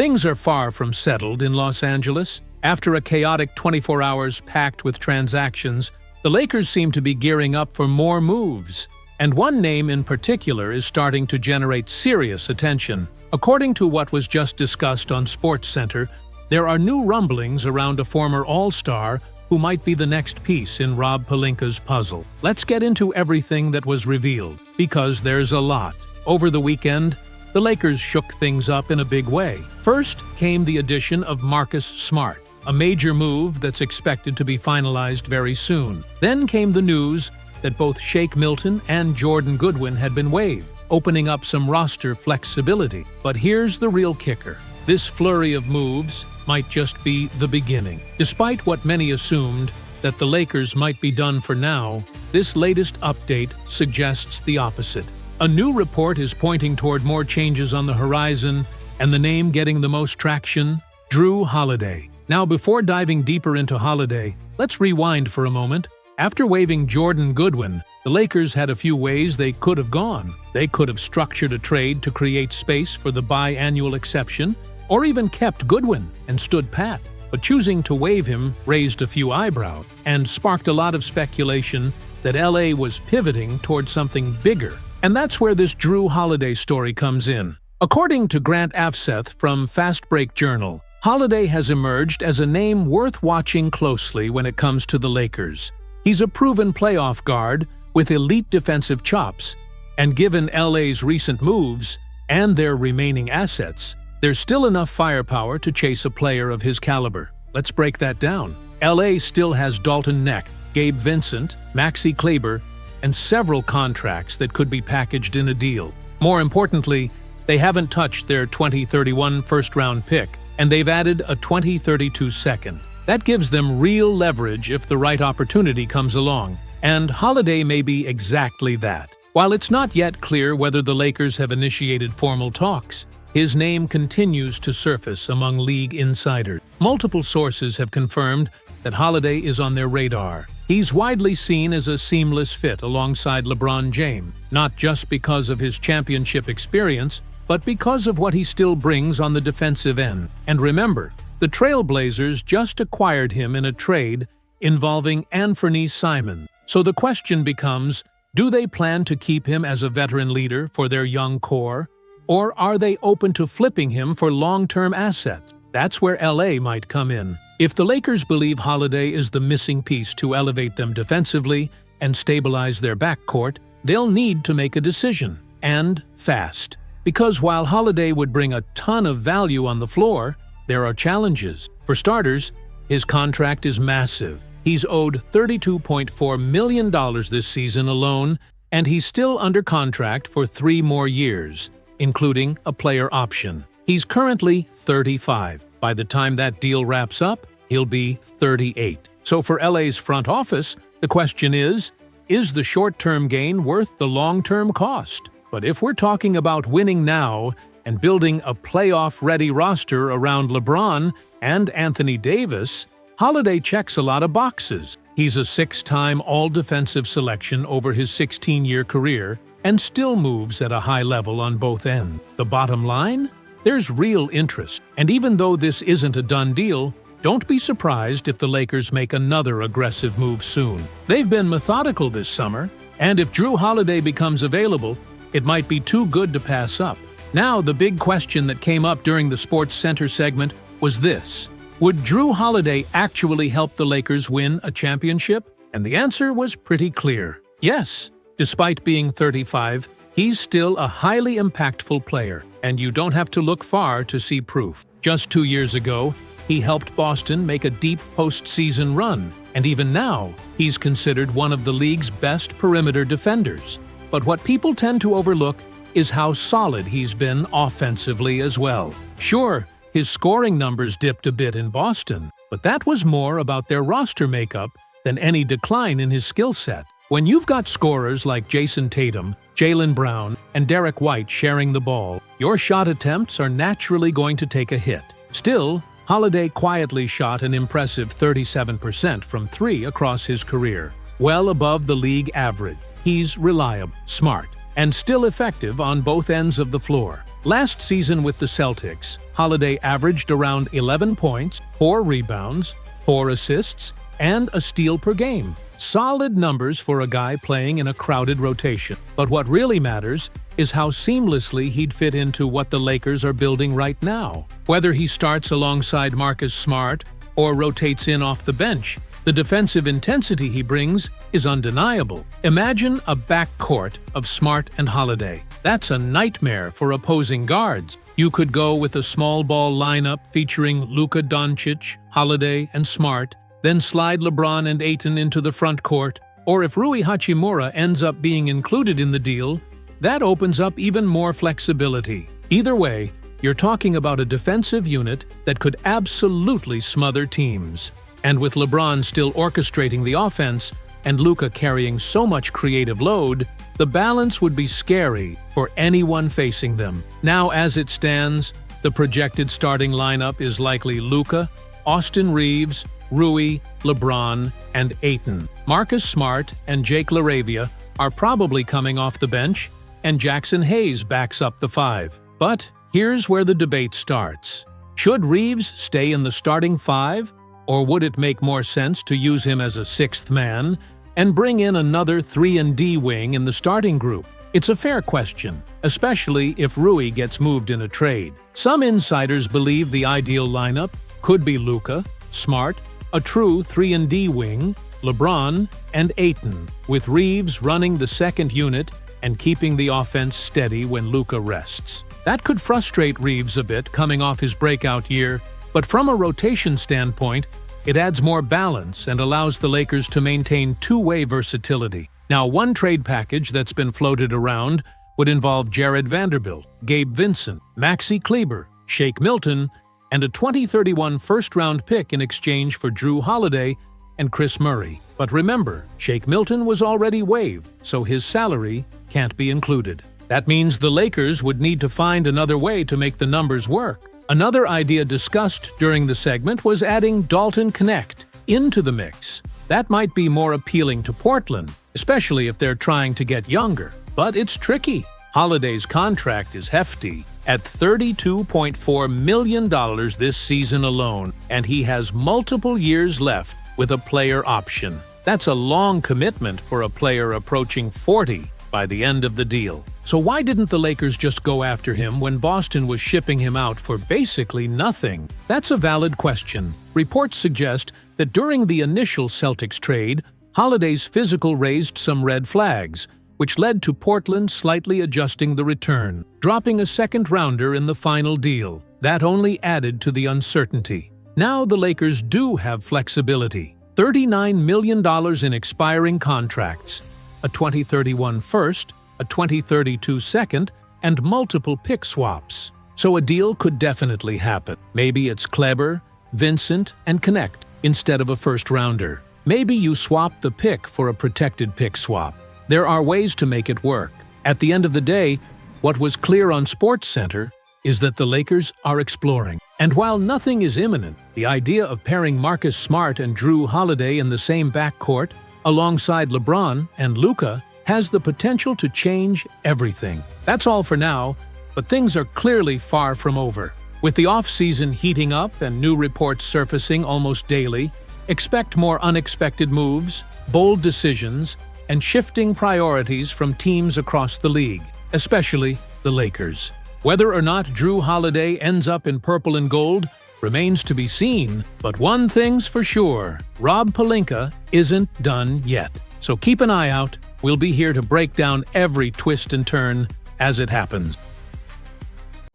Things are far from settled in Los Angeles. After a chaotic 24 hours packed with transactions, the Lakers seem to be gearing up for more moves. And one name in particular is starting to generate serious attention. According to what was just discussed on SportsCenter, there are new rumblings around a former All-Star who might be the next piece in Rob Pelinka's puzzle. Let's get into everything that was revealed, because there's a lot. Over the weekend, the Lakers shook things up in a big way. First came the addition of Marcus Smart, a major move that's expected to be finalized very soon. Then came the news that both Shake Milton and Jordan Goodwin had been waived, opening up some roster flexibility. But here's the real kicker. This flurry of moves might just be the beginning. Despite what many assumed, that the Lakers might be done for now, this latest update suggests the opposite. A new report is pointing toward more changes on the horizon, and the name getting the most traction, Jrue Holiday. Now, before diving deeper into Holiday, let's rewind for a moment. After waiving Jordan Goodwin, the Lakers had a few ways they could have gone. They could have structured a trade to create space for the biannual exception, or even kept Goodwin and stood pat. But choosing to waive him raised a few eyebrows and sparked a lot of speculation that LA was pivoting toward something bigger. And that's where this Jrue Holiday story comes in. According to Grant Afseth from Fast Break Journal, Holiday has emerged as a name worth watching closely when it comes to the Lakers. He's a proven playoff guard with elite defensive chops, and given LA's recent moves and their remaining assets, there's still enough firepower to chase a player of his caliber. Let's break that down. LA still has Dalton Knecht, Gabe Vincent, Maxi Kleber, and several contracts that could be packaged in a deal. More importantly, they haven't touched their 2031 first-round pick, and they've added a 2032 second. That gives them real leverage if the right opportunity comes along, and Holiday may be exactly that. While it's not yet clear whether the Lakers have initiated formal talks, his name continues to surface among league insiders. Multiple sources have confirmed that Holiday is on their radar. He's widely seen as a seamless fit alongside LeBron James, not just because of his championship experience, but because of what he still brings on the defensive end. And remember, the Trailblazers just acquired him in a trade involving Anthony Simons. So the question becomes, do they plan to keep him as a veteran leader for their young core, or are they open to flipping him for long-term assets? That's where LA might come in. If the Lakers believe Holiday is the missing piece to elevate them defensively and stabilize their backcourt, they'll need to make a decision, and fast. Because while Holiday would bring a ton of value on the floor, there are challenges. For starters, his contract is massive. He's owed $32.4 million this season alone, and he's still under contract for 3 more years, including a player option. He's currently 35. By the time that deal wraps up, he'll be 38. So for LA's front office, the question is the short-term gain worth the long-term cost? But if we're talking about winning now and building a playoff-ready roster around LeBron and Anthony Davis, Holiday checks a lot of boxes. He's a 6-time all-defensive selection over his 16-year career and still moves at a high level on both ends. The bottom line? There's real interest. And even though this isn't a done deal, don't be surprised if the Lakers make another aggressive move soon. They've been methodical this summer, and if Jrue Holiday becomes available, it might be too good to pass up. Now, the big question that came up during the SportsCenter segment was this: would Jrue Holiday actually help the Lakers win a championship? And the answer was pretty clear. Yes, despite being 35, he's still a highly impactful player, and you don't have to look far to see proof. Just 2 years ago, he helped Boston make a deep postseason run, and even now, he's considered one of the league's best perimeter defenders. But what people tend to overlook is how solid he's been offensively as well. Sure, his scoring numbers dipped a bit in Boston, but that was more about their roster makeup than any decline in his skill set. When you've got scorers like Jason Tatum, Jaylen Brown, and Derek White sharing the ball, your shot attempts are naturally going to take a hit. Still, Holiday quietly shot an impressive 37% from 3 across his career, well above the league average. He's reliable, smart, and still effective on both ends of the floor. Last season with the Celtics, Holiday averaged around 11 points, 4 rebounds, 4 assists, and a steal per game. Solid numbers for a guy playing in a crowded rotation. But what really matters is how seamlessly he'd fit into what the Lakers are building right now. Whether he starts alongside Marcus Smart or rotates in off the bench, the defensive intensity he brings is undeniable. Imagine a backcourt of Smart and Holiday. That's a nightmare for opposing guards. You could go with a small ball lineup featuring Luka Doncic, Holiday, and Smart, then slide LeBron and Ayton into the front court, or if Rui Hachimura ends up being included in the deal, that opens up even more flexibility. Either way, you're talking about a defensive unit that could absolutely smother teams. And with LeBron still orchestrating the offense and Luka carrying so much creative load, the balance would be scary for anyone facing them. Now, as it stands, the projected starting lineup is likely Luka, Austin Reeves, Rui, LeBron, and Ayton. Marcus Smart and Jake LaRavia are probably coming off the bench, and Jackson Hayes backs up the 5. But here's where the debate starts. Should Reeves stay in the starting 5, or would it make more sense to use him as a 6th man and bring in another 3-and-D wing in the starting group? It's a fair question, especially if Rui gets moved in a trade. Some insiders believe the ideal lineup could be Luka, Smart, a true 3-and-D wing, LeBron, and Ayton, with Reeves running the second unit and keeping the offense steady when Luka rests. That could frustrate Reeves a bit coming off his breakout year, but from a rotation standpoint, it adds more balance and allows the Lakers to maintain two-way versatility. Now, one trade package that's been floated around would involve Jared Vanderbilt, Gabe Vincent, Maxi Kleber, Shake Milton, and a 2031 first-round pick in exchange for Jrue Holiday and Chris Murray. But remember, Shake Milton was already waived, so his salary can't be included. That means the Lakers would need to find another way to make the numbers work. Another idea discussed during the segment was adding Dalton Knecht into the mix. That might be more appealing to Portland, especially if they're trying to get younger. But it's tricky. Holiday's contract is hefty, at $32.4 million this season alone, and he has multiple years left with a player option. That's a long commitment for a player approaching 40 by the end of the deal. So why didn't the Lakers just go after him when Boston was shipping him out for basically nothing? That's a valid question. Reports suggest that during the initial Celtics trade, Holiday's physical raised some red flags, which led to Portland slightly adjusting the return, dropping a second-rounder in the final deal. That only added to the uncertainty. Now the Lakers do have flexibility. $39 million in expiring contracts, a 2031 first, a 2032 second, and multiple pick swaps. So a deal could definitely happen. Maybe it's Kleber, Vincent, and Knecht instead of a first-rounder. Maybe you swap the pick for a protected pick swap. There are ways to make it work. At the end of the day, what was clear on SportsCenter is that the Lakers are exploring. And while nothing is imminent, the idea of pairing Marcus Smart and Jrue Holiday in the same backcourt, alongside LeBron and Luka, has the potential to change everything. That's all for now, but things are clearly far from over. With the off-season heating up and new reports surfacing almost daily, expect more unexpected moves, bold decisions, and shifting priorities from teams across the league, especially the Lakers. Whether or not Jrue Holiday ends up in purple and gold remains to be seen, but one thing's for sure, Rob Pelinka isn't done yet. So keep an eye out. We'll be here to break down every twist and turn as it happens.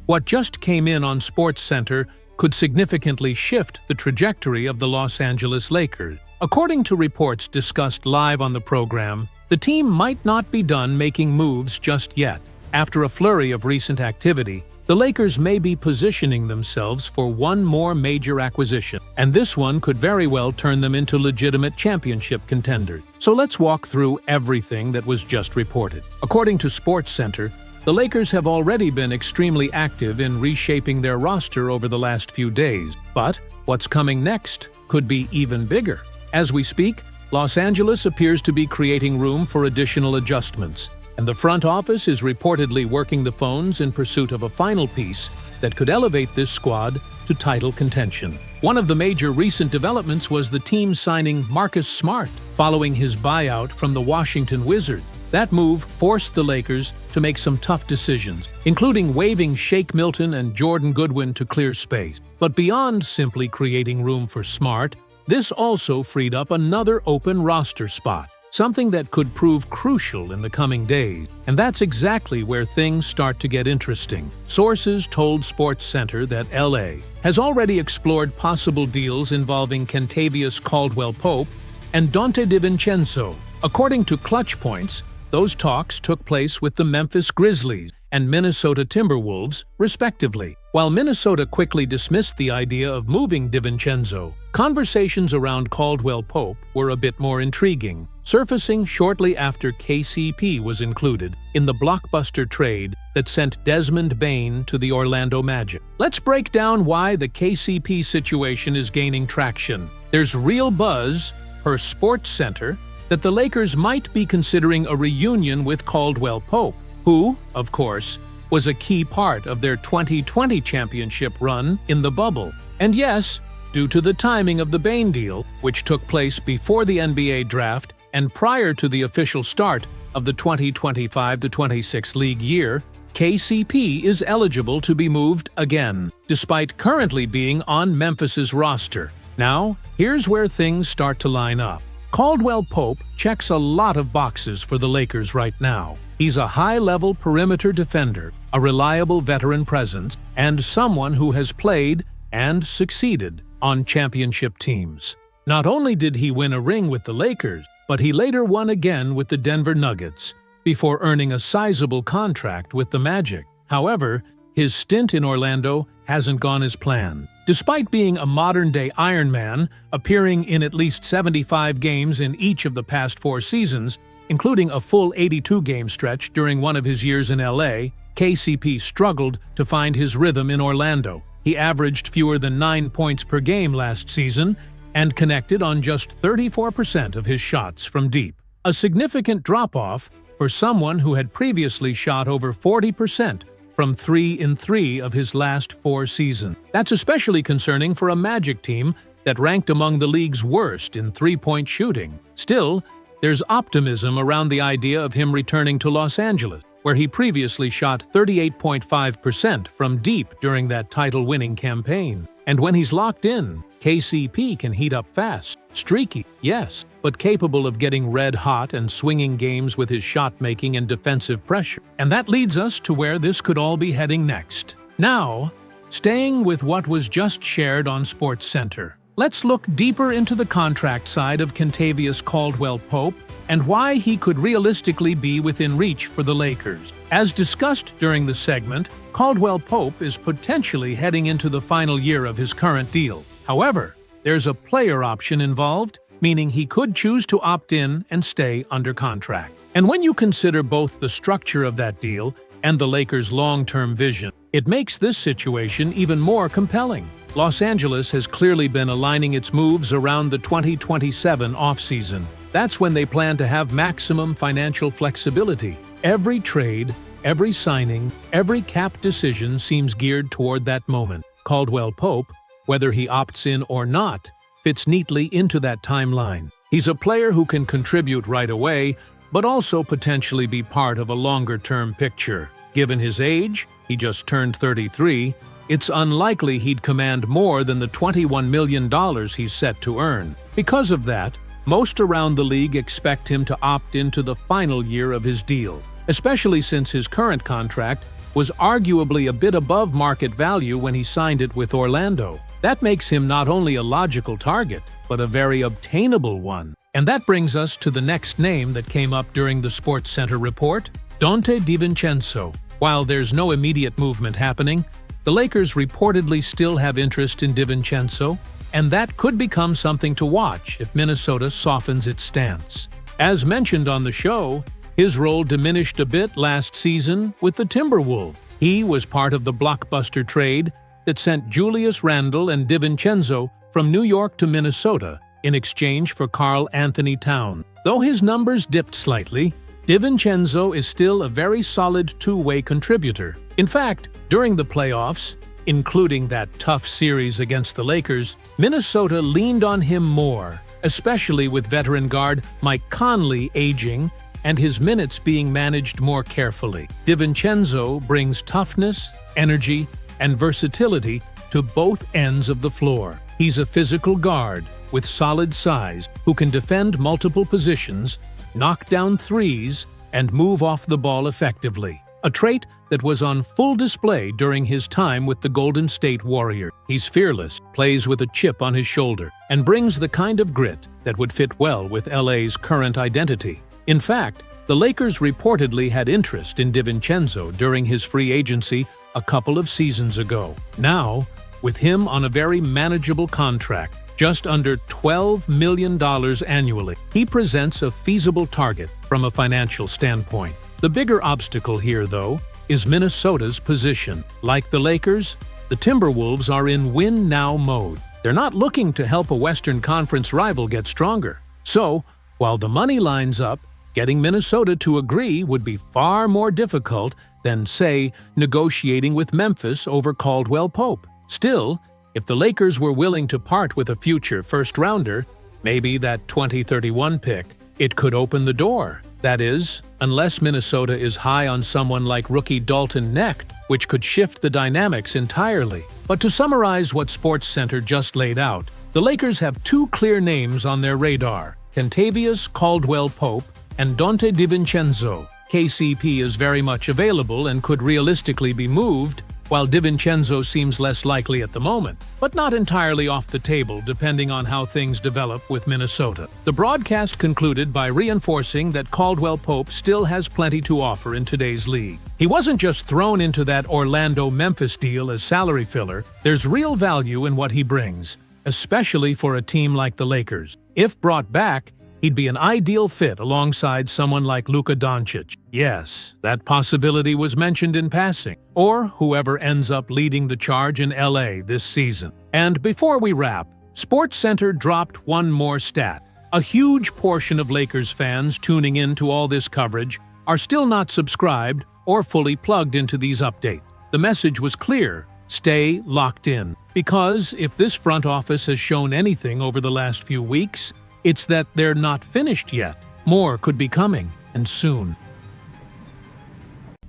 What just came in on SportsCenter could significantly shift the trajectory of the Los Angeles Lakers. According to reports discussed live on the program, the team might not be done making moves just yet. After a flurry of recent activity, the Lakers may be positioning themselves for one more major acquisition, and this one could very well turn them into legitimate championship contenders. So let's walk through everything that was just reported. According to SportsCenter, the Lakers have already been extremely active in reshaping their roster over the last few days. But what's coming next could be even bigger. As we speak, Los Angeles appears to be creating room for additional adjustments. and the front office is reportedly working the phones in pursuit of a final piece that could elevate this squad to title contention. One of the major recent developments was the team signing Marcus Smart following his buyout from the Washington Wizards. That move forced the Lakers to make some tough decisions, including waiving Shake Milton and Jordan Goodwin to clear space. But beyond simply creating room for Smart, this also freed up another open roster spot, something that could prove crucial in the coming days. And that's exactly where things start to get interesting. Sources told SportsCenter that LA has already explored possible deals involving Kentavious Caldwell-Pope and Donte DiVincenzo. According to Clutch Points, those talks took place with the Memphis Grizzlies and Minnesota Timberwolves, respectively. While Minnesota quickly dismissed the idea of moving DiVincenzo, conversations around Caldwell-Pope were a bit more intriguing, surfacing shortly after KCP was included in the blockbuster trade that sent Desmond Bane to the Orlando Magic. Let's break down why the KCP situation is gaining traction. There's real buzz, per SportsCenter, that the Lakers might be considering a reunion with Caldwell-Pope, who, of course, was a key part of their 2020 championship run in the bubble. And yes, due to the timing of the Bane deal, which took place before the NBA draft and prior to the official start of the 2025-26 league year, KCP is eligible to be moved again, despite currently being on Memphis's roster. Now, here's where things start to line up. Caldwell-Pope checks a lot of boxes for the Lakers right now. He's a high-level perimeter defender, a reliable veteran presence, and someone who has played and succeeded on championship teams. Not only did he win a ring with the Lakers, but he later won again with the Denver Nuggets, before earning a sizable contract with the Magic. However, his stint in Orlando hasn't gone as planned. Despite being a modern-day Iron Man, appearing in at least 75 games in each of the past 4 seasons, including a full 82-game stretch during one of his years in LA, KCP struggled to find his rhythm in Orlando. He averaged fewer than 9 points per game last season and connected on just 34% of his shots from deep. A significant drop-off for someone who had previously shot over 40% from 3 in 3 of his last 4 seasons. That's especially concerning for a Magic team that ranked among the league's worst in three-point shooting. Still, there's optimism around the idea of him returning to Los Angeles, where he previously shot 38.5% from deep during that title-winning campaign. And when he's locked in, KCP can heat up fast. Streaky, yes, but capable of getting red-hot and swinging games with his shot-making and defensive pressure. And that leads us to where this could all be heading next. Now, staying with what was just shared on SportsCenter, let's look deeper into the contract side of Kentavious Caldwell-Pope and why he could realistically be within reach for the Lakers. As discussed during the segment, Caldwell-Pope is potentially heading into the final year of his current deal. However, there's a player option involved, meaning he could choose to opt in and stay under contract. And when you consider both the structure of that deal and the Lakers' long-term vision, it makes this situation even more compelling. Los Angeles has clearly been aligning its moves around the 2027 offseason. That's when they plan to have maximum financial flexibility. Every trade, every signing, every cap decision seems geared toward that moment. Caldwell-Pope, whether he opts in or not, fits neatly into that timeline. He's a player who can contribute right away, but also potentially be part of a longer-term picture. Given his age, he just turned 33, it's unlikely he'd command more than the $21 million he's set to earn. Because of that, most around the league expect him to opt into the final year of his deal, especially since his current contract was arguably a bit above market value when he signed it with Orlando. That makes him not only a logical target, but a very obtainable one. And that brings us to the next name that came up during the SportsCenter report, Donte DiVincenzo. While there's no immediate movement happening, the Lakers reportedly still have interest in DiVincenzo, and that could become something to watch if Minnesota softens its stance. As mentioned on the show, his role diminished a bit last season with the Timberwolves. He was part of the blockbuster trade that sent Julius Randle and DiVincenzo from New York to Minnesota in exchange for Karl Anthony Towns. Though his numbers dipped slightly, DiVincenzo is still a very solid two-way contributor. In fact, during the playoffs, including that tough series against the Lakers, Minnesota leaned on him more, especially with veteran guard Mike Conley aging and his minutes being managed more carefully. DiVincenzo brings toughness, energy, and versatility to both ends of the floor. He's a physical guard with solid size who can defend multiple positions, knock down threes, and move off the ball effectively, a trait that was on full display during his time with the Golden State Warriors. He's fearless, plays with a chip on his shoulder, and brings the kind of grit that would fit well with LA's current identity. In fact, the Lakers reportedly had interest in DiVincenzo during his free agency a couple of seasons ago. Now, with him on a very manageable contract, just under $12 million annually, he presents a feasible target from a financial standpoint. The bigger obstacle here, though, is Minnesota's position. Like the Lakers, the Timberwolves are in win-now mode. They're not looking to help a Western Conference rival get stronger. So, while the money lines up, getting Minnesota to agree would be far more difficult than, say, negotiating with Memphis over Caldwell Pope. Still, if the Lakers were willing to part with a future first-rounder, maybe that 2031 pick, it could open the door. That is, unless Minnesota is high on someone like rookie Dalton Knecht, which could shift the dynamics entirely. But to summarize what SportsCenter just laid out, the Lakers have two clear names on their radar: Kentavious Caldwell-Pope and Donte DiVincenzo. KCP is very much available and could realistically be moved, while DiVincenzo seems less likely at the moment, but not entirely off the table depending on how things develop with Minnesota. The broadcast concluded by reinforcing that Caldwell-Pope still has plenty to offer in today's league. He wasn't just thrown into that Orlando-Memphis deal as salary filler. There's real value in what he brings, especially for a team like the Lakers. If brought back, he'd be an ideal fit alongside someone like Luka Doncic. Yes, that possibility was mentioned in passing, or whoever ends up leading the charge in LA this season. And before we wrap, SportsCenter dropped one more stat. A huge portion of Lakers fans tuning in to all this coverage are still not subscribed or fully plugged into these updates. The message was clear: stay locked in. Because if this front office has shown anything over the last few weeks, it's that they're not finished yet. More could be coming, and soon.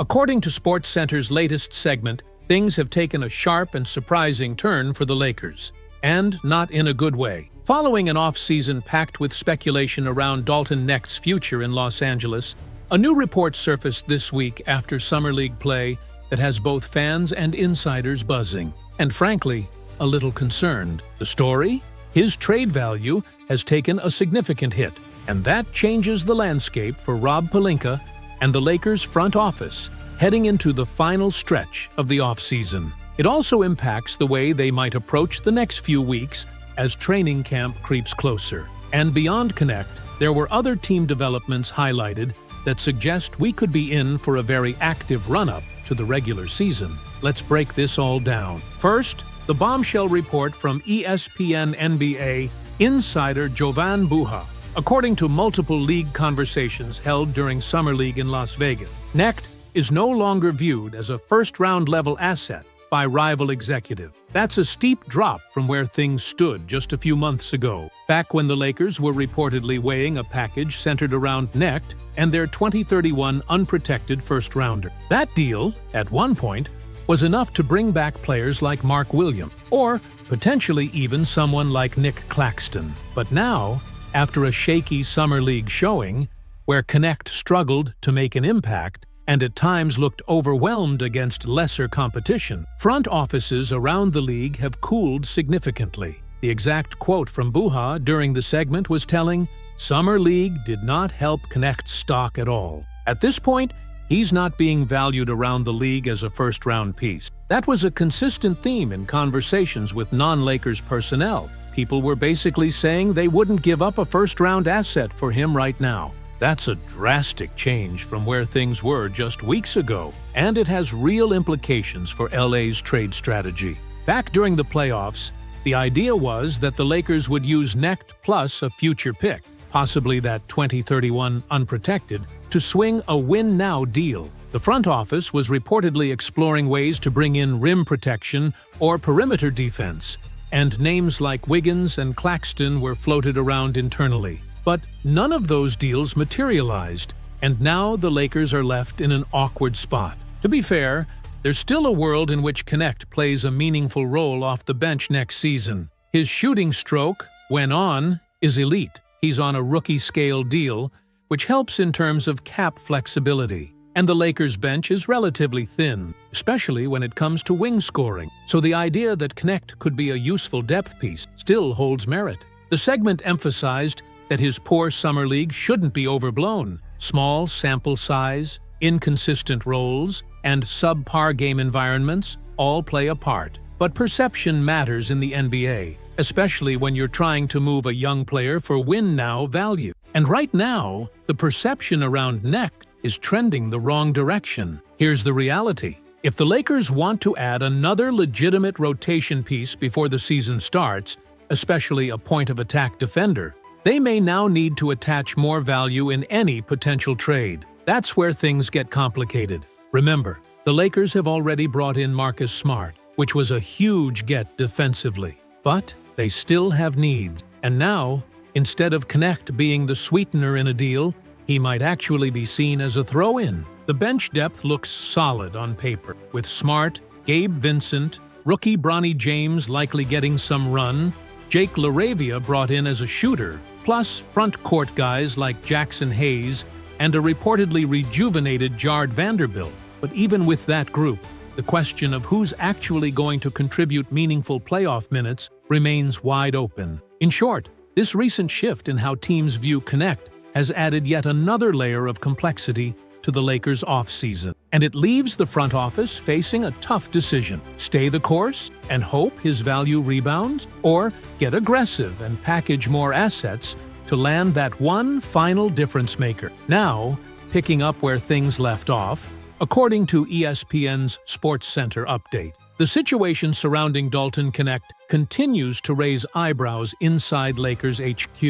According to SportsCenter's latest segment, things have taken a sharp and surprising turn for the Lakers, and not in a good way. Following an off-season packed with speculation around Dalton Knecht's future in Los Angeles, a new report surfaced this week after Summer League play that has both fans and insiders buzzing, and frankly, a little concerned. The story? His trade value has taken a significant hit, and that changes the landscape for Rob Pelinka and the Lakers front office heading into the final stretch of the offseason. It also impacts the way they might approach the next few weeks as training camp creeps closer. And beyond Knecht, there were other team developments highlighted that suggest we could be in for a very active run-up to the regular season. Let's break this all down. First, the bombshell report from ESPN NBA insider Jovan Buha. According to multiple league conversations held during Summer League in Las Vegas, Knecht is no longer viewed as a first-round level asset by rival executive. That's a steep drop from where things stood just a few months ago, back when the Lakers were reportedly weighing a package centered around Knecht and their 2031 unprotected first-rounder. That deal, at one point, was enough to bring back players like Mark Williams, or potentially even someone like Nick Claxton. But now, after a shaky Summer League showing, where Knecht struggled to make an impact and at times looked overwhelmed against lesser competition, front offices around the league have cooled significantly. The exact quote from Buha during the segment was telling, "Summer League did not help Knecht's stock at all. At this point, he's not being valued around the league as a first-round piece." That was a consistent theme in conversations with non-Lakers personnel. People were basically saying they wouldn't give up a first-round asset for him right now. That's a drastic change from where things were just weeks ago, and it has real implications for LA's trade strategy. Back during the playoffs, the idea was that the Lakers would use Knecht plus a future pick, possibly that 2031 unprotected, to swing a win-now deal. The front office was reportedly exploring ways to bring in rim protection or perimeter defense, and names like Wiggins and Claxton were floated around internally. But none of those deals materialized, and now the Lakers are left in an awkward spot. To be fair, there's still a world in which Knecht plays a meaningful role off the bench next season. His shooting stroke, when on, is elite. He's on a rookie-scale deal, which helps in terms of cap flexibility. And the Lakers' bench is relatively thin, especially when it comes to wing scoring. So the idea that Knecht could be a useful depth piece still holds merit. The segment emphasized that his poor summer league shouldn't be overblown. Small sample size, inconsistent roles, and subpar game environments all play a part. But perception matters in the NBA, especially when you're trying to move a young player for win-now value. And right now, the perception around Knecht is trending the wrong direction. Here's the reality. If the Lakers want to add another legitimate rotation piece before the season starts, especially a point-of-attack defender, they may now need to attach more value in any potential trade. That's where things get complicated. Remember, the Lakers have already brought in Marcus Smart, which was a huge get defensively. But they still have needs. And now, instead of Knecht being the sweetener in a deal, he might actually be seen as a throw-in. The bench depth looks solid on paper, with Smart, Gabe Vincent, rookie Bronny James likely getting some run, Jake LaRavia brought in as a shooter, plus front court guys like Jackson Hayes and a reportedly rejuvenated Jared Vanderbilt. But even with that group, the question of who's actually going to contribute meaningful playoff minutes remains wide open. In short, this recent shift in how teams view Knecht has added yet another layer of complexity to the Lakers' offseason. And it leaves the front office facing a tough decision: stay the course and hope his value rebounds, or get aggressive and package more assets to land that one final difference maker. Now, picking up where things left off, according to ESPN's SportsCenter update, the situation surrounding Dalton Knecht continues to raise eyebrows inside Lakers HQ.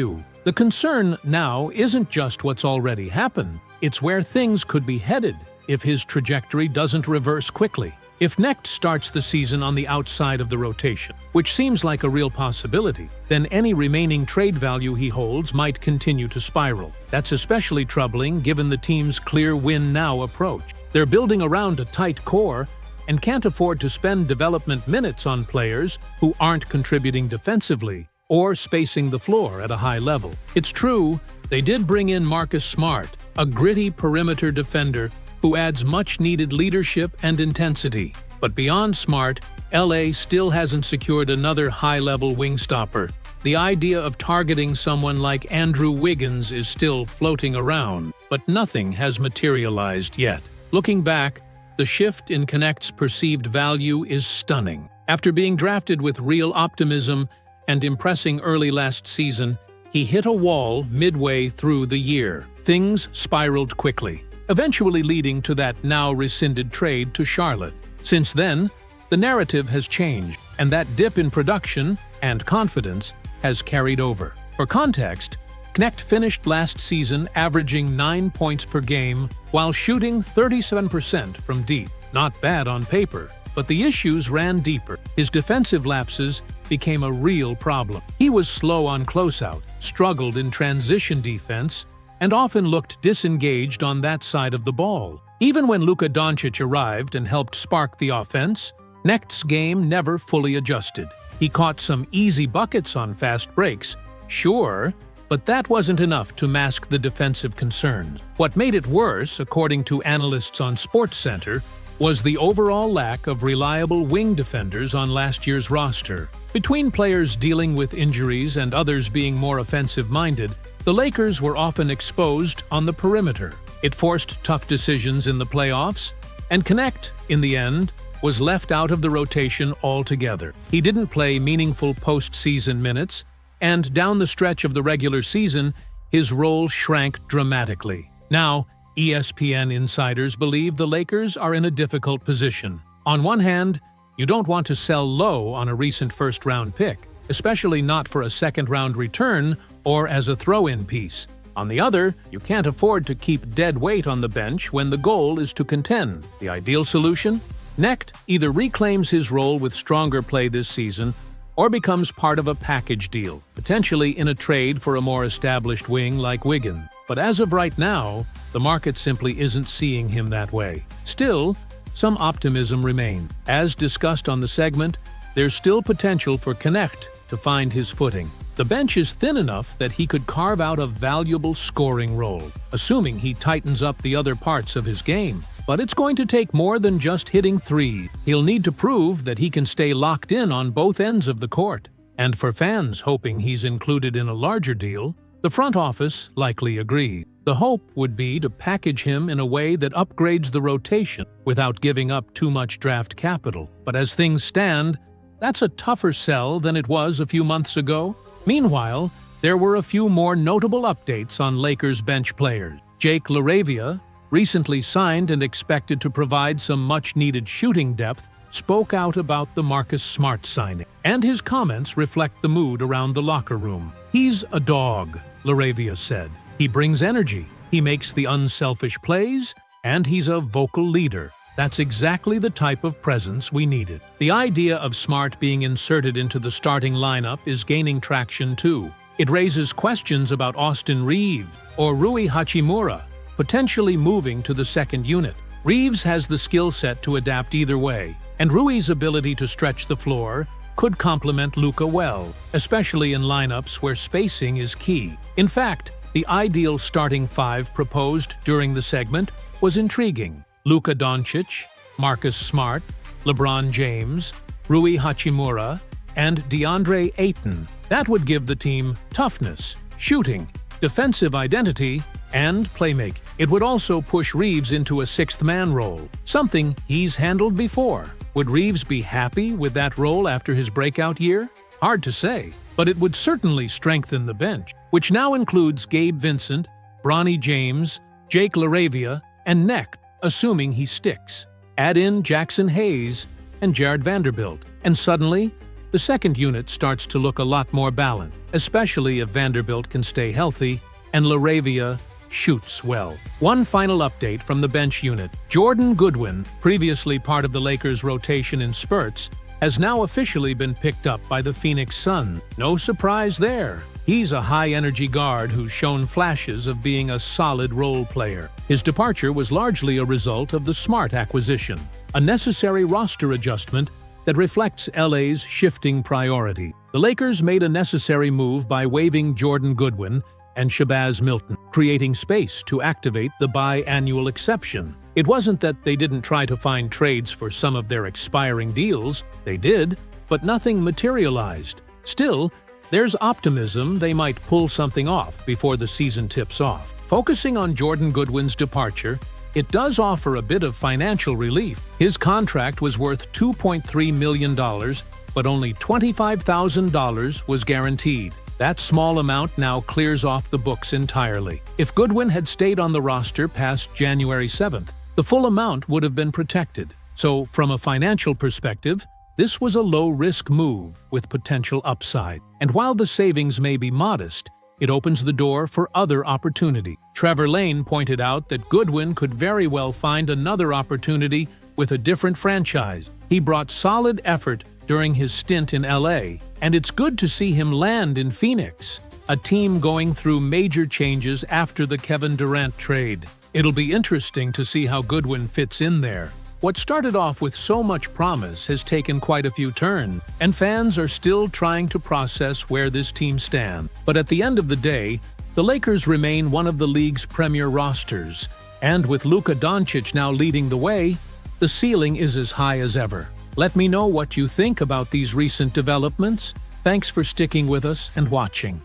The concern now isn't just what's already happened, it's where things could be headed if his trajectory doesn't reverse quickly. If Knecht starts the season on the outside of the rotation, which seems like a real possibility, then any remaining trade value he holds might continue to spiral. That's especially troubling given the team's clear win-now approach. They're building around a tight core and can't afford to spend development minutes on players who aren't contributing defensively or spacing the floor at a high level. It's true, they did bring in Marcus Smart, a gritty perimeter defender who adds much-needed leadership and intensity. But beyond Smart, LA still hasn't secured another high-level wing stopper. The idea of targeting someone like Andrew Wiggins is still floating around, but nothing has materialized yet. Looking back, the shift in Knecht's perceived value is stunning. After being drafted with real optimism and impressing early last season, he hit a wall midway through the year. Things spiraled quickly, eventually leading to that now-rescinded trade to Charlotte. Since then, the narrative has changed, and that dip in production and confidence has carried over. For context, Knecht finished last season averaging 9 points per game while shooting 37% from deep. Not bad on paper, but the issues ran deeper. His defensive lapses became a real problem. He was slow on closeout, struggled in transition defense, and often looked disengaged on that side of the ball. Even when Luka Doncic arrived and helped spark the offense, Knecht's game never fully adjusted. He caught some easy buckets on fast breaks, sure, but that wasn't enough to mask the defensive concerns. What made it worse, according to analysts on SportsCenter, was the overall lack of reliable wing defenders on last year's roster. Between players dealing with injuries and others being more offensive-minded, the Lakers were often exposed on the perimeter. It forced tough decisions in the playoffs, and Knecht, in the end, was left out of the rotation altogether. He didn't play meaningful postseason minutes, and down the stretch of the regular season, his role shrank dramatically. Now, ESPN insiders believe the Lakers are in a difficult position. On one hand, you don't want to sell low on a recent first-round pick, especially not for a second-round return or as a throw-in piece. On the other, you can't afford to keep dead weight on the bench when the goal is to contend. The ideal solution? Knecht either reclaims his role with stronger play this season or becomes part of a package deal, potentially in a trade for a more established wing like Wiggins. But as of right now, the market simply isn't seeing him that way. Still, some optimism remains. As discussed on the segment, there's still potential for Knecht to find his footing. The bench is thin enough that he could carve out a valuable scoring role, assuming he tightens up the other parts of his game. But it's going to take more than just hitting threes. He'll need to prove that he can stay locked in on both ends of the court. And for fans hoping he's included in a larger deal, the front office likely agrees. The hope would be to package him in a way that upgrades the rotation without giving up too much draft capital. But as things stand, that's a tougher sell than it was a few months ago. Meanwhile, there were a few more notable updates on Lakers bench players. Jake LaRavia, recently signed and expected to provide some much-needed shooting depth, spoke out about the Marcus Smart signing, and his comments reflect the mood around the locker room. "He's a dog," LaRavia said. "He brings energy, he makes the unselfish plays, and he's a vocal leader. That's exactly the type of presence we needed." The idea of Smart being inserted into the starting lineup is gaining traction too. It raises questions about Austin Reeves or Rui Hachimura potentially moving to the second unit. Reeves has the skill set to adapt either way, and Rui's ability to stretch the floor could complement Luka well, especially in lineups where spacing is key. In fact, the ideal starting five proposed during the segment was intriguing. Luka Doncic, Marcus Smart, LeBron James, Rui Hachimura, and DeAndre Ayton. That would give the team toughness, shooting, defensive identity, and playmaking. It would also push Reeves into a sixth-man role, something he's handled before. Would Reeves be happy with that role after his breakout year? Hard to say, but it would certainly strengthen the bench, which now includes Gabe Vincent, Bronny James, Jake LaRavia, and Knecht, assuming he sticks. Add in Jackson Hayes and Jared Vanderbilt, and suddenly, the second unit starts to look a lot more balanced, especially if Vanderbilt can stay healthy and LaRavia shoots well. One final update from the bench unit. Jordan Goodwin, previously part of the Lakers' rotation in spurts, has now officially been picked up by the Phoenix Suns. No surprise there. He's a high-energy guard who's shown flashes of being a solid role player. His departure was largely a result of the Smart acquisition, a necessary roster adjustment that reflects LA's shifting priority. The Lakers made a necessary move by waiving Jordan Goodwin and Shabazz Milton, creating space to activate the biannual exception. It wasn't that they didn't try to find trades for some of their expiring deals. They did, but nothing materialized. Still, there's optimism they might pull something off before the season tips off. Focusing on Jordan Goodwin's departure, it does offer a bit of financial relief. His contract was worth $2.3 million, but only $25,000 was guaranteed. That small amount now clears off the books entirely. If Goodwin had stayed on the roster past January 7th, the full amount would have been protected. So, from a financial perspective, this was a low-risk move with potential upside. And while the savings may be modest, it opens the door for other opportunity. Trevor Lane pointed out that Goodwin could very well find another opportunity with a different franchise. He brought solid effort during his stint in LA, and it's good to see him land in Phoenix, a team going through major changes after the Kevin Durant trade. It'll be interesting to see how Goodwin fits in there. What started off with so much promise has taken quite a few turns, and fans are still trying to process where this team stands. But at the end of the day, the Lakers remain one of the league's premier rosters, and with Luka Doncic now leading the way, the ceiling is as high as ever. Let me know what you think about these recent developments. Thanks for sticking with us and watching.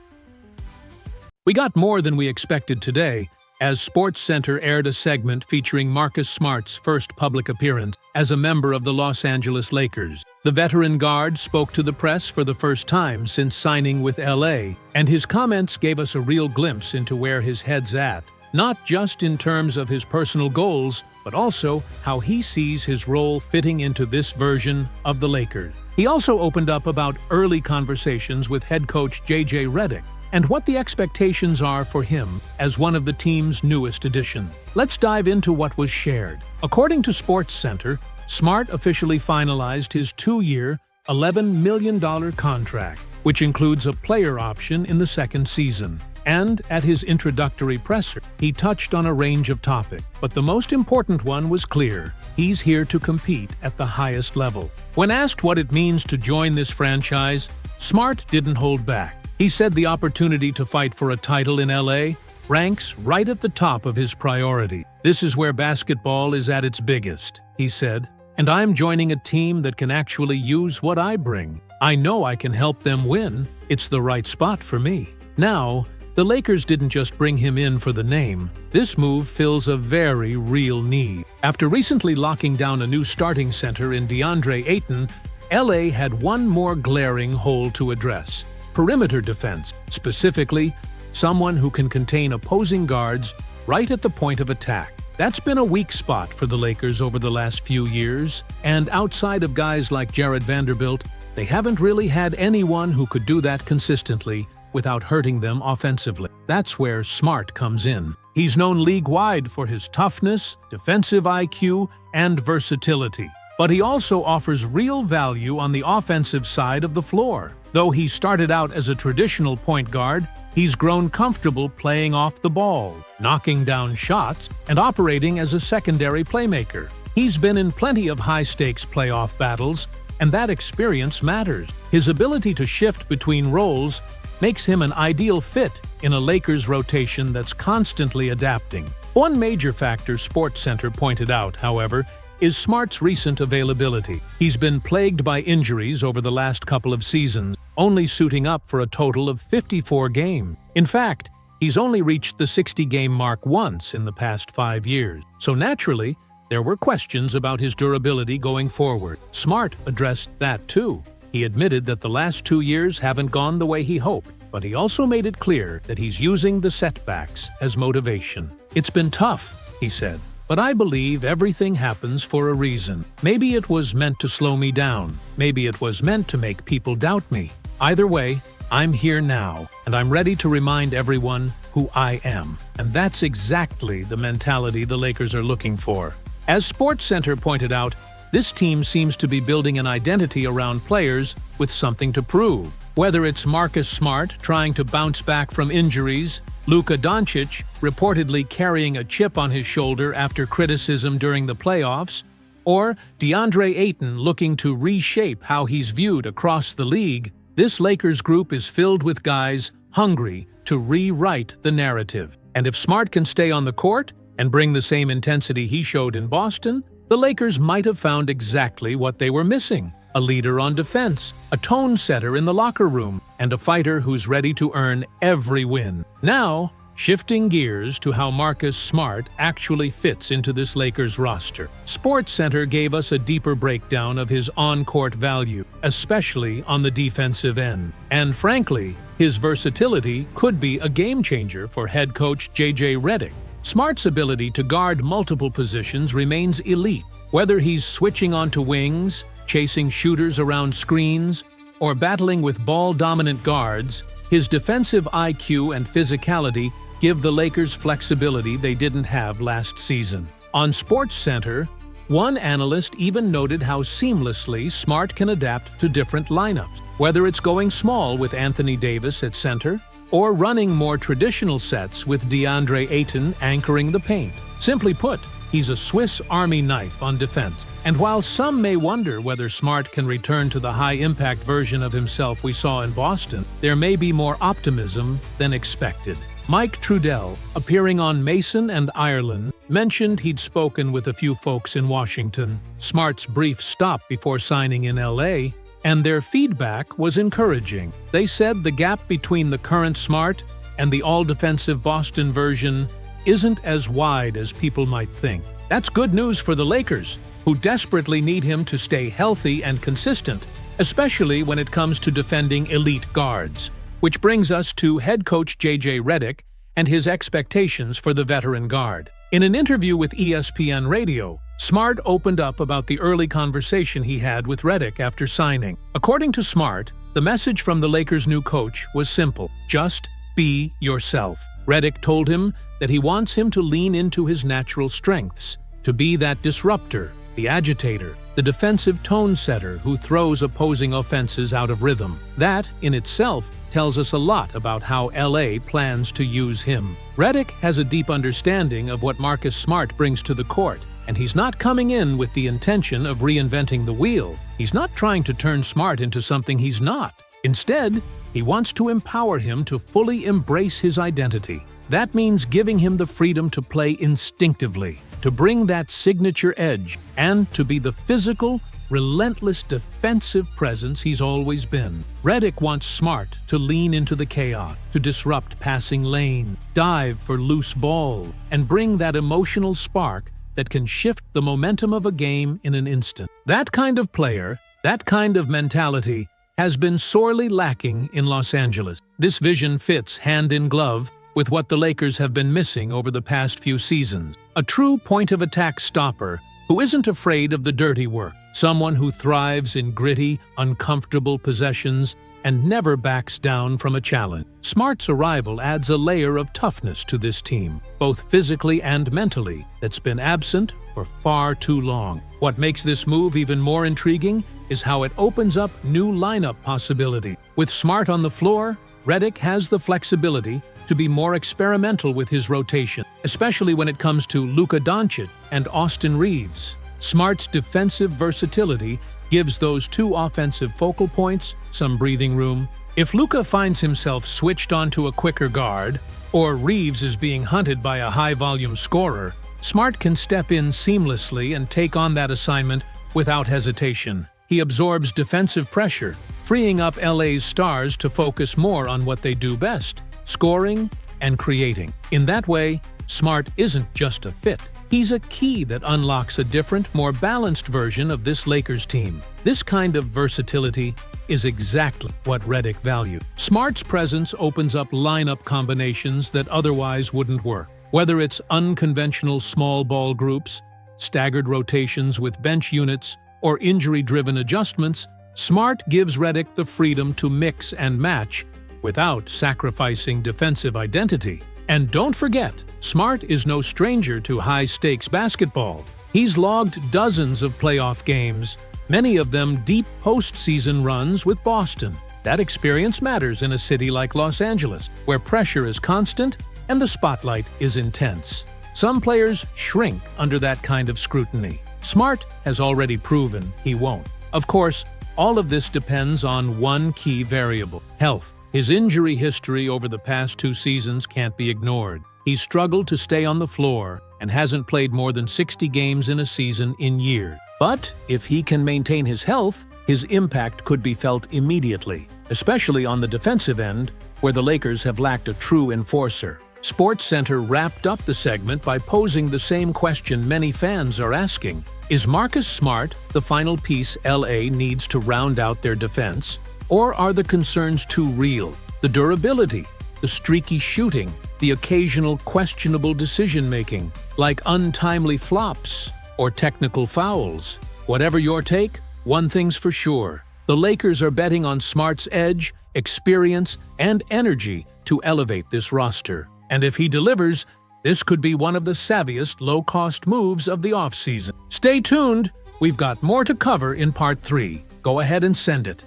We got more than we expected today, as SportsCenter aired a segment featuring Marcus Smart's first public appearance as a member of the Los Angeles Lakers. The veteran guard spoke to the press for the first time since signing with LA, and his comments gave us a real glimpse into where his head's at. Not just in terms of his personal goals, but also how he sees his role fitting into this version of the Lakers. He also opened up about early conversations with head coach J.J. Redick, and what the expectations are for him as one of the team's newest additions. Let's dive into what was shared. According to SportsCenter, Smart officially finalized his 2-year, $11 million contract, which includes a player option in the second season. And at his introductory presser, he touched on a range of topics, but the most important one was clear: he's here to compete at the highest level. When asked what it means to join this franchise, Smart didn't hold back. He said the opportunity to fight for a title in LA ranks right at the top of his priority. "This is where basketball is at its biggest," he said, "and I'm joining a team that can actually use what I bring. I know I can help them win. It's the right spot for me." Now, the Lakers didn't just bring him in for the name. This move fills a very real need. After recently locking down a new starting center in DeAndre Ayton, LA had one more glaring hole to address: perimeter defense, specifically someone who can contain opposing guards right at the point of attack. That's been a weak spot for the Lakers over the last few years, and outside of guys like Jared Vanderbilt, they haven't really had anyone who could do that consistently without hurting them offensively. That's where Smart comes in. He's known league-wide for his toughness, defensive IQ, and versatility. But he also offers real value on the offensive side of the floor. Though he started out as a traditional point guard, he's grown comfortable playing off the ball, knocking down shots, and operating as a secondary playmaker. He's been in plenty of high-stakes playoff battles, and that experience matters. His ability to shift between roles makes him an ideal fit in a Lakers rotation that's constantly adapting. One major factor SportsCenter pointed out, however, is Smart's recent availability. He's been plagued by injuries over the last couple of seasons, only suiting up for a total of 54 games. In fact, he's only reached the 60-game mark once in the past 5 years. So naturally, there were questions about his durability going forward. Smart addressed that too. He admitted that the last 2 years haven't gone the way he hoped, but he also made it clear that he's using the setbacks as motivation. "It's been tough," he said, "but I believe everything happens for a reason. Maybe it was meant to slow me down. Maybe it was meant to make people doubt me. Either way, I'm here now, and I'm ready to remind everyone who I am." And that's exactly the mentality the Lakers are looking for. As SportsCenter pointed out, this team seems to be building an identity around players with something to prove. Whether it's Marcus Smart trying to bounce back from injuries, Luka Doncic reportedly carrying a chip on his shoulder after criticism during the playoffs, or DeAndre Ayton looking to reshape how he's viewed across the league, this Lakers group is filled with guys hungry to rewrite the narrative. And if Smart can stay on the court and bring the same intensity he showed in Boston, the Lakers might have found exactly what they were missing: a leader on defense, a tone setter in the locker room, and a fighter who's ready to earn every win. Now, shifting gears to how Marcus Smart actually fits into this Lakers roster. SportsCenter gave us a deeper breakdown of his on-court value, especially on the defensive end. And frankly, his versatility could be a game-changer for head coach J.J. Redick. Smart's ability to guard multiple positions remains elite. Whether he's switching onto wings, chasing shooters around screens, or battling with ball-dominant guards, his defensive IQ and physicality give the Lakers flexibility they didn't have last season. On SportsCenter, one analyst even noted how seamlessly Smart can adapt to different lineups, whether it's going small with Anthony Davis at center or running more traditional sets with DeAndre Ayton anchoring the paint. Simply put, he's a Swiss Army knife on defense. And while some may wonder whether Smart can return to the high-impact version of himself we saw in Boston, there may be more optimism than expected. Mike Trudell, appearing on Mason and Ireland, mentioned he'd spoken with a few folks in Washington, Smart's brief stop before signing in LA, and their feedback was encouraging. They said the gap between the current Smart and the all-defensive Boston version isn't as wide as people might think. That's good news for the Lakers, who desperately need him to stay healthy and consistent, especially when it comes to defending elite guards. Which brings us to head coach J.J. Redick and his expectations for the veteran guard. In an interview with ESPN Radio, Smart opened up about the early conversation he had with Redick after signing. According to Smart, the message from the Lakers' new coach was simple: just Be yourself. Redick told him that he wants him to lean into his natural strengths, to be that disruptor, the agitator, the defensive tone setter who throws opposing offenses out of rhythm. That, in itself, tells us a lot about how LA plans to use him. Redick has a deep understanding of what Marcus Smart brings to the court, and he's not coming in with the intention of reinventing the wheel. He's not trying to turn Smart into something he's not. Instead, he wants to empower him to fully embrace his identity. That means giving him the freedom to play instinctively, to bring that signature edge, and to be the physical, relentless defensive presence he's always been. Redick wants Smart to lean into the chaos, to disrupt passing lane, dive for loose ball, and bring that emotional spark that can shift the momentum of a game in an instant. That kind of player, that kind of mentality, has been sorely lacking in Los Angeles. This vision fits hand in glove with what the Lakers have been missing over the past few seasons. A true point-of-attack stopper who isn't afraid of the dirty work. Someone who thrives in gritty, uncomfortable possessions and never backs down from a challenge. Smart's arrival adds a layer of toughness to this team, both physically and mentally, that's been absent for far too long. What makes this move even more intriguing is how it opens up new lineup possibility. With Smart on the floor, Redick has the flexibility to be more experimental with his rotation, especially when it comes to Luka Doncic and Austin Reeves. Smart's defensive versatility gives those two offensive focal points some breathing room. If Luka finds himself switched onto a quicker guard, or Reeves is being hunted by a high-volume scorer, Smart can step in seamlessly and take on that assignment without hesitation. He absorbs defensive pressure, freeing up LA's stars to focus more on what they do best: scoring and creating. In that way, Smart isn't just a fit. He's a key that unlocks a different, more balanced version of this Lakers team. This kind of versatility is exactly what Redick valued. Smart's presence opens up lineup combinations that otherwise wouldn't work. Whether it's unconventional small ball groups, staggered rotations with bench units, or injury-driven adjustments, Smart gives Redick the freedom to mix and match without sacrificing defensive identity. And don't forget, Smart is no stranger to high-stakes basketball. He's logged dozens of playoff games, many of them deep postseason runs with Boston. That experience matters in a city like Los Angeles, where pressure is constant and the spotlight is intense. Some players shrink under that kind of scrutiny. Smart has already proven he won't. Of course, all of this depends on one key variable: health. His injury history over the past 2 seasons can't be ignored. He's struggled to stay on the floor and hasn't played more than 60 games in a season in years. But if he can maintain his health, his impact could be felt immediately, especially on the defensive end, where the Lakers have lacked a true enforcer. SportsCenter wrapped up the segment by posing the same question many fans are asking: is Marcus Smart the final piece LA needs to round out their defense? Or are the concerns too real? The durability, the streaky shooting, the occasional questionable decision-making, like untimely flops or technical fouls. Whatever your take, one thing's for sure: the Lakers are betting on Smart's edge, experience, and energy to elevate this roster. And if he delivers, this could be one of the savviest low-cost moves of the offseason. Stay tuned! We've got more to cover in Part 3. Go ahead and send it.